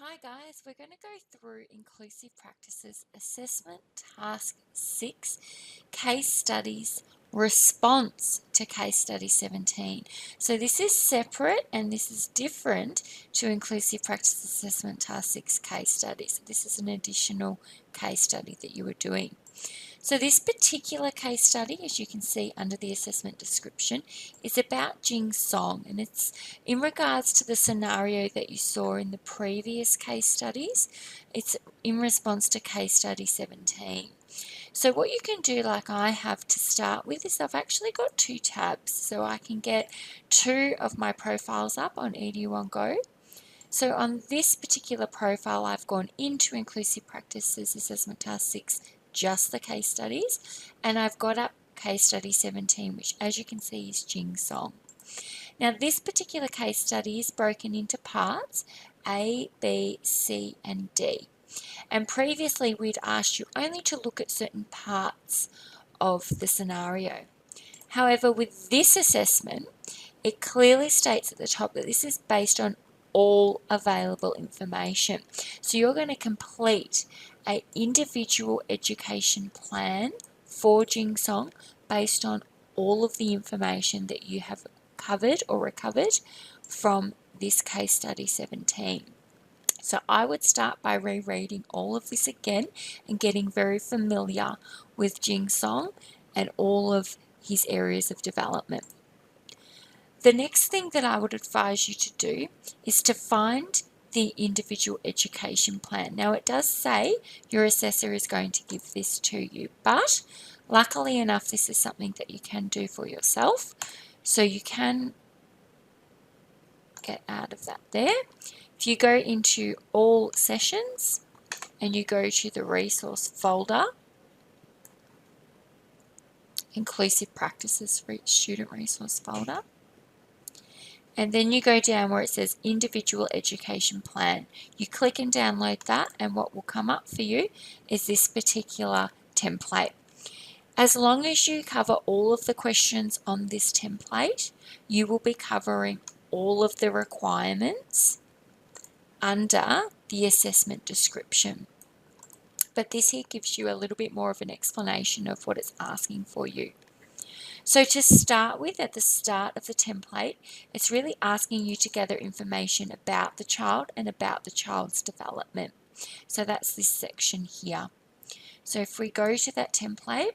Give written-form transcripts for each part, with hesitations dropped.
Hi guys, we're going to go through Inclusive Practices Assessment Task 6, Case Studies, Response to Case Study 17. So this is separate and this is different to Inclusive Practice Assessment Task 6 Case Studies. This is an additional case study that you are doing. So this particular case study, as you can see under the assessment description, is about Jing Song, and it's in regards to the scenario that you saw in the previous case studies. It's in response to case study 17. So what you can do, like I have to start with, is I've actually got two tabs, so I can get two of my profiles up on Edu-on-Go. So on this particular profile, I've gone into Inclusive Practices Assessment Task 6, just the case studies, and I've got up case study 17, which as you can see is Jing Song. Now this particular case study is broken into parts A, B, C and D. And previously we'd asked you only to look at certain parts of the scenario. However, with this assessment, it clearly states at the top that this is based on all available information. So you're going to complete an individual education plan for Jing Song based on all of the information that you have covered or recovered from this case study 17. So I would start by rereading all of this again and getting very familiar with Jing Song and all of his areas of development. The next thing that I would advise you to do is to find the individual education plan. Now it does say your assessor is going to give this to you, but luckily enough this is something that you can do for yourself. So you can get out of that there. If you go into all sessions and you go to the resource folder, Inclusive Practices Student Resource folder, and then you go down where it says Individual Education Plan. You click and download that, and what will come up for you is this particular template. As long as you cover all of the questions on this template, you will be covering all of the requirements under the assessment description. But this here gives you a little bit more of an explanation of what it's asking for you. So to start with, at the start of the template, it's really asking you to gather information about the child and about the child's development. So that's this section here. So if we go to that template,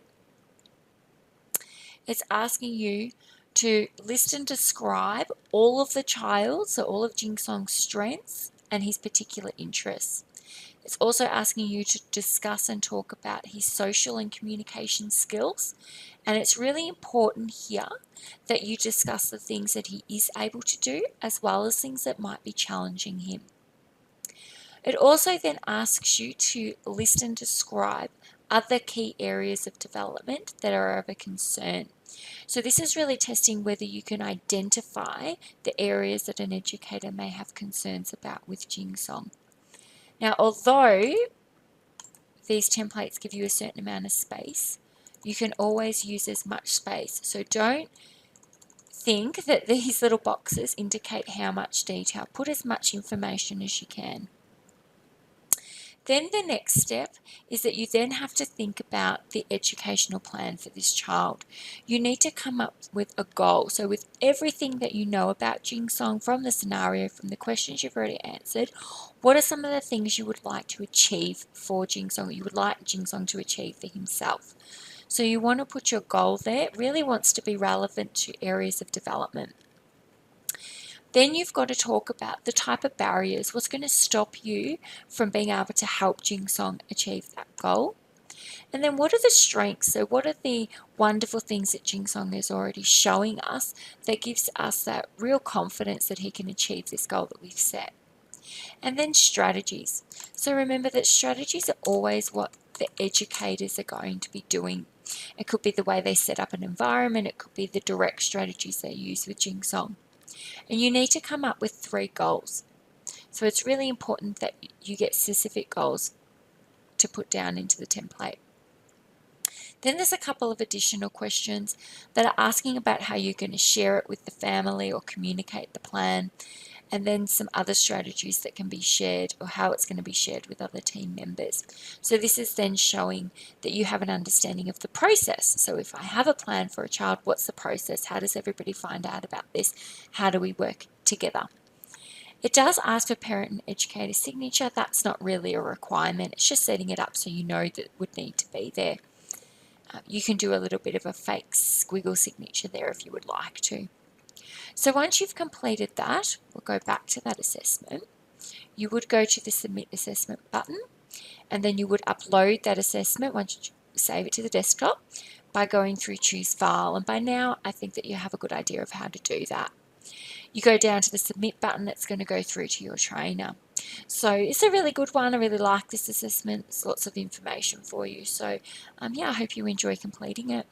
it's asking you to list and describe all of the child, so all of Jing Song's strengths and his particular interests. It's also asking you to discuss and talk about his social and communication skills. And it's really important here that you discuss the things that he is able to do as well as things that might be challenging him. It also then asks you to list and describe other key areas of development that are of a concern. So this is really testing whether you can identify the areas that an educator may have concerns about with Jing Song. Now, although these templates give you a certain amount of space, you can always use as much space. So don't think that these little boxes indicate how much detail. Put as much information as you can. Then the next step is that you then have to think about the educational plan for this child. You need to come up with a goal. So with everything that you know about Jing Song from the scenario, from the questions you've already answered, what are some of the things you would like to achieve for Jing Song, you would like Jing Song to achieve for himself? So you want to put your goal there. It really wants to be relevant to areas of development. Then you've got to talk about the type of barriers, what's going to stop you from being able to help Jing Song achieve that goal. And then what are the strengths? So what are the wonderful things that Jing Song is already showing us that gives us that real confidence that he can achieve this goal that we've set? And then strategies. So remember that strategies are always what the educators are going to be doing. It could be the way they set up an environment, it could be the direct strategies they use with Jing Song. And you need to come up with 3 goals. So it's really important that you get specific goals to put down into the template. Then there's a couple of additional questions that are asking about how you're going to share it with the family or communicate the plan. and then some other strategies that can be shared or how it's going to be shared with other team members. So this is then showing that you have an understanding of the process. So if I have a plan for a child, what's the process? How does everybody find out about this? How do we work together? It does ask for parent and educator signature. That's not really a requirement. It's just setting it up so you know that it would need to be there. You can do a little bit of a fake squiggle signature there if you would like to. So once you've completed that, we'll go back to that assessment. You would go to the Submit Assessment button, and then you would upload that assessment once you save it to the desktop by going through Choose File. And by now, I think that you have a good idea of how to do that. You go down to the Submit button, that's going to go through to your trainer. So it's a really good one. I really like this assessment. There's lots of information for you. So yeah, I hope you enjoy completing it.